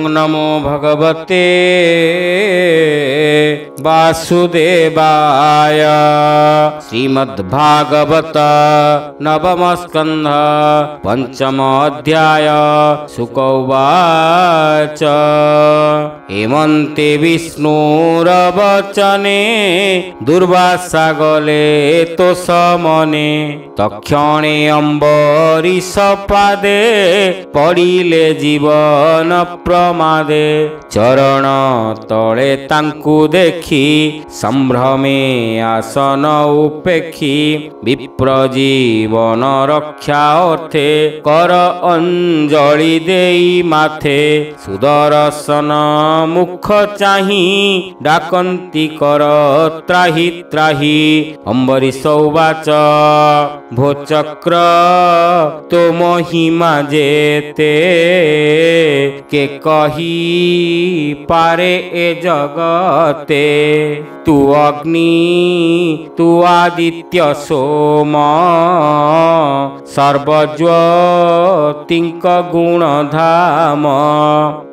नमो भगवते वासुदेवाय। श्रीमद्भागवत नवम स्कंध पंचम अध्याय। शुक उवाच हेमन्ते विष्णुरवचने दुर्वासा गले तो समने। तक्षणे अम्बरीश पादे पड़िले जीवन प्रमादे। चरण तले तांकु देखी संभ्रमे आसन उपेक्षी। विप्र जीवन रक्षा अर्थे कर अंजलि देई माथे। सुदर्शन मुख चाही डाकंती कर त्राहि त्राहि। अम्बरीश उवाच भो चक्र तो महिमा जेते। के कही पारे ए जगते। तू अग्नि तू आदित्य सोम सर्वज्योतिंक गुण धाम।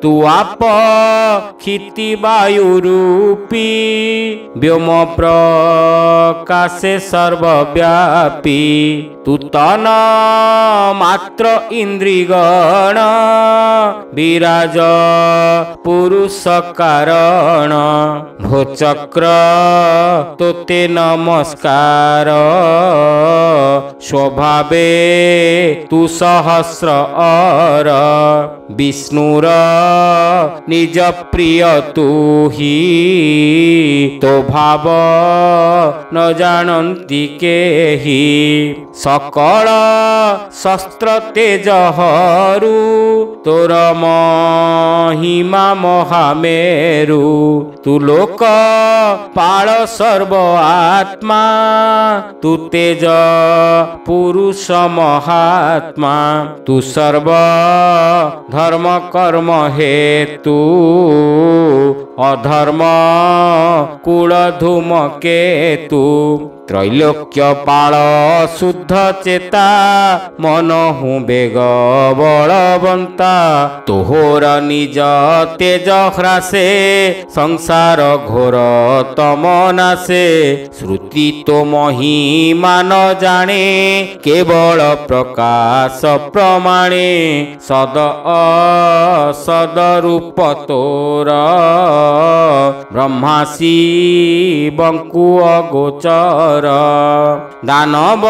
तू आप क्षिति वायु रूपी व्योम प्रकाशे सर्वव्यापी। तू तन मात्र इंद्रिगण विराज पुरुष कारण। भो चक्र तोते नमस्कार स्वभावे तू सहस्र अर। विष्णुर निज प्रिय तू ही तो भाव न जानती केही। सकल शस्त्र तेज हरू तोर महिमा महामेरु। तू लोक पाल सर्व आत्मा तू तेज पुरुष महात्मा। तू सर्व धर्म कर्म हेतु अधर्म कुल धूम केतु। त्रैलोक्य पाल शुद्ध चेता मन हूँ बेग बलवंता। तोहर निज तेज ह्रासे संसार घोर तम नासे। श्रुति तो महिमा न जाने केवल प्रकाश प्रमाणे। सद असद रूप तोर ब्रह्मासी बंकु अगोचर। दानव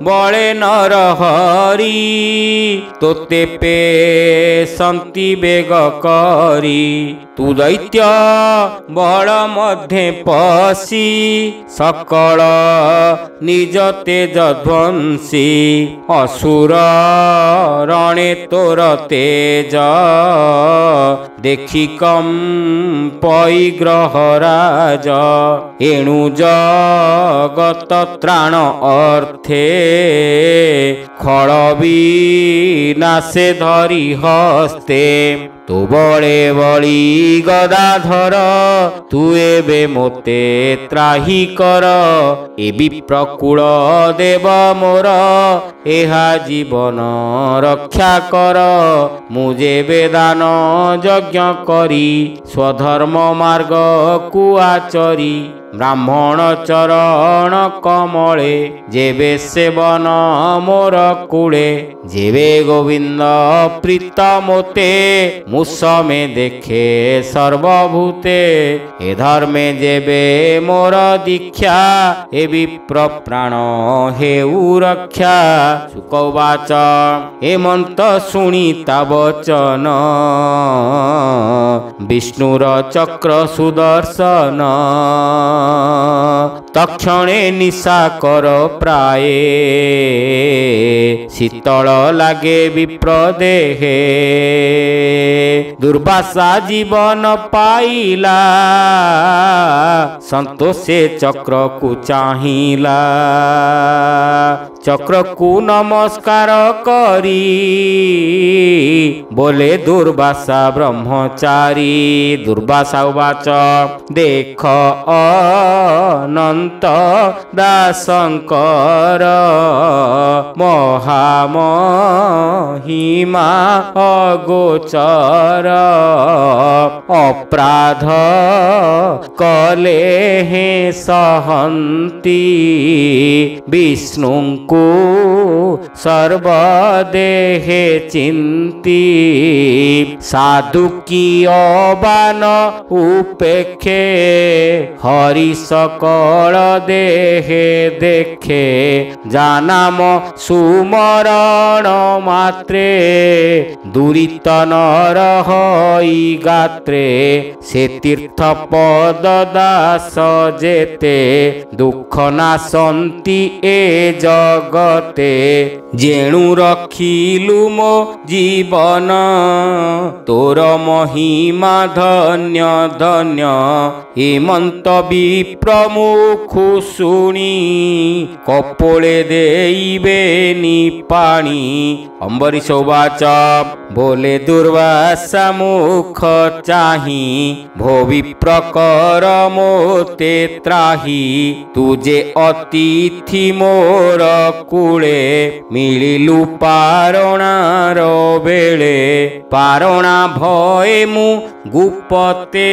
बळे नर हरि तोते पे संति बेग करी। तू दैत्य बल मध्य पशी सकल निज तेज ध्वंसी। असुर रणे तोर तेज देखी कंपई ग्रहराज। एणु जगत त्राण अर्थे खल विनाशे धरी हस्ते। तू बळे बळी गदाधर तू एबे मोते त्राही कर। ए विप्रकुल देव मोर एहा जीवन रक्षा कर। मुझे वेदान यज्ञ करी स्वधर्म मार्ग को आचरी। ब्राह्मण चरण कमले जेबे सेवन मोर कूले। जेबे गोविंद प्रीत मोते मुसमे देखे सर्वभूते। ए धर्मे जेबे मोर दीक्षा ए विप्र प्राण हेउ रक्षा। शुक उवाच हेमंत शुणी ता वचन विष्णुर चक्र सुदर्शन। तक्षणे निशा कर प्राये शीतल लागे विप्र देहे। दुर्वासा जीवन पाइला संतोषे चक्र को चाहिला। चक्र को नमस्कार करी बोले दुर्वासा ब्रह्मचारी। दुर्वासा उवाच देख अनंत दासंकर महामहिमा अगोचर। ଅପରାଧ କଲେ ହେ ସହନ୍ତି ବିଷ୍ଣୁଙ୍କୁ ସର୍ବଦେହେ ଚିନ୍ତି ସାଧୁ କିଅ ବାନ ଉପେକ୍ଷେ ହରି ସକଳ ଦେହେ ଦେଖେ ଜାନାମ ସୁମରଣ ମାତ୍ରେ ଦୁରିତ ନର ହଇ ଗାତ୍ରେ ସେ ତୀର୍ଥ ପଦ ଦାସ ଯେତେ ଦୁଃଖ ନାଶନ୍ତି ଏ ଜଗତେ ଯେଣୁ ରଖିଲୁ ମୋ ଜୀବନ ତୋର ମହିମା ଧନ୍ୟ ଧନ୍ୟ ହେମନ୍ତ ବିପ୍ରମୁଖୁ ଶୁଣି କପୋଳେ ଦେଇବେନି ପାଣି ଅମ୍ବରୀଶ ଉବାଚ ବୋଲେ ଦୁର୍ବାସା ମୁଖ ଚାହିଁ ଭୋ ବିପ୍ରକର ମୋତେ ତ୍ରାହି ତୁ ଯେ ଅତିଥି ମୋର କୂଳେ ମିଳିଲୁ ପାରଣାର ବେଳେ ପାରଣା ଭଏ ମୁଁ ଗୁପତେ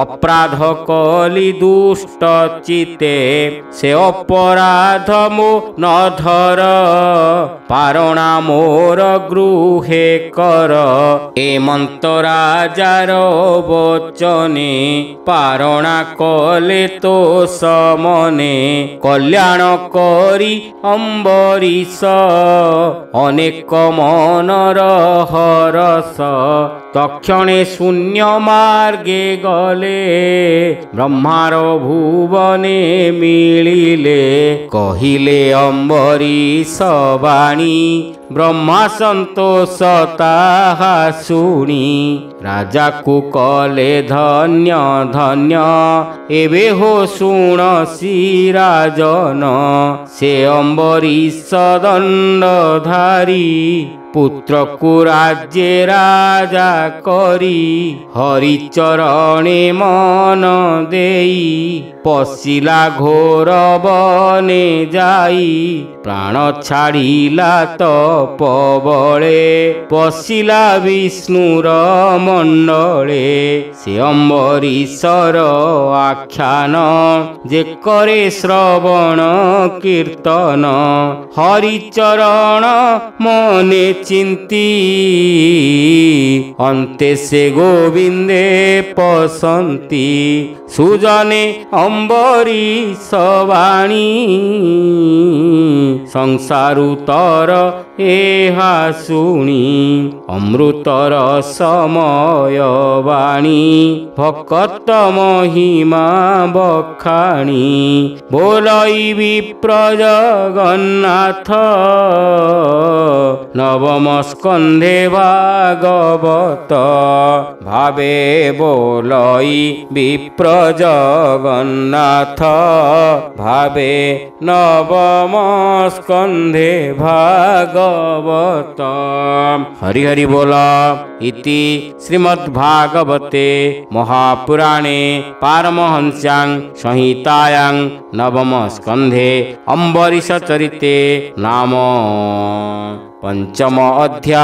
ଅପରାଧ କଲି ଦୁଷ୍ଟ ଚିତେ ସେ ଅପରାଧ ମୋ ନଧର ପାରଣା ମୋର ଗୃହେ କର ହେମନ୍ତ ରାଜାର ବଚନେ ପାରଣା କଲେ ତୋ ସମନେ କଲ୍ୟାଣ କରି ଅମ୍ବରୀଶ ଅନେକ ମନର ହରସ ତକ୍ଷଣେ ଶୂନ୍ୟ ମାର୍ଗେ ଗଲେ ବ୍ରହ୍ମାର ଭୁବନେ ମିଳିଲେ କହିଲେ ଅମ୍ବରୀଶ ବାଣୀ ବ୍ରହ୍ମା ସନ୍ତୋଷ ତାହା ଶୁଣି ରାଜାକୁ କଲେ ଧନ୍ୟ ଧନ୍ୟ ଏବେ ହୋ ଶୁଣସି ରାଜନ ସେ ଅମ୍ବରୀଶ ଦଣ୍ଡଧାରୀ ପୁତ୍ରକୁ ରାଜ୍ୟେ ରାଜା କରି ହରିଚରଣେ ମନ ଦେଇ ପଶିଲା ଘୋର ବନେ ଯାଇ ପ୍ରାଣ ଛାଡ଼ିଲା ତପବଳେ ପଶିଲା ବିଷ୍ଣୁର ମଣ୍ଡଳେ ସେ ଅମ୍ବରୀଶର ଆଖ୍ୟାନ ଯେ କରେ ଶ୍ରବଣ କୀର୍ତ୍ତନ ହରିଚରଣ ମନେ ଚିନ୍ତି ଅନ୍ତେ ସେ ଗୋବିନ୍ଦେ ପସନ୍ତି ସୁଜନେ ଅମ୍ବରୀଶ ବାଣୀ ସଂସାରୁ ତର ଏହା ଶୁଣି ଅମୃତର ସମୟ ବାଣୀ ଭକତ ମହିମା ବଖାଣି ବୋଲଇବି ପ୍ରଜଗନ୍ନାଥ ନବମ ସ୍କନ୍ଧେ ଭାଗବତ ଭାବେ ବୋଲଇ ବିପ୍ର ଜଗନ୍ନାଥ ଭାବେ ନବମ ସ୍କନ୍ଧେ ଭାଗବତ। ହରି ହରି ବୋଲ। ଇତି ଶ୍ରୀମଦ୍ଭାଗବତେ ମହାପୁରାଣେ ପାରମହଂସ୍ୟାଂ ସଂହିତାୟାଂ ନବମ ସ୍କନ୍ଧେ ଅମ୍ବରୀଶ ଚରିତେ ନାମ पंचम अध्याय।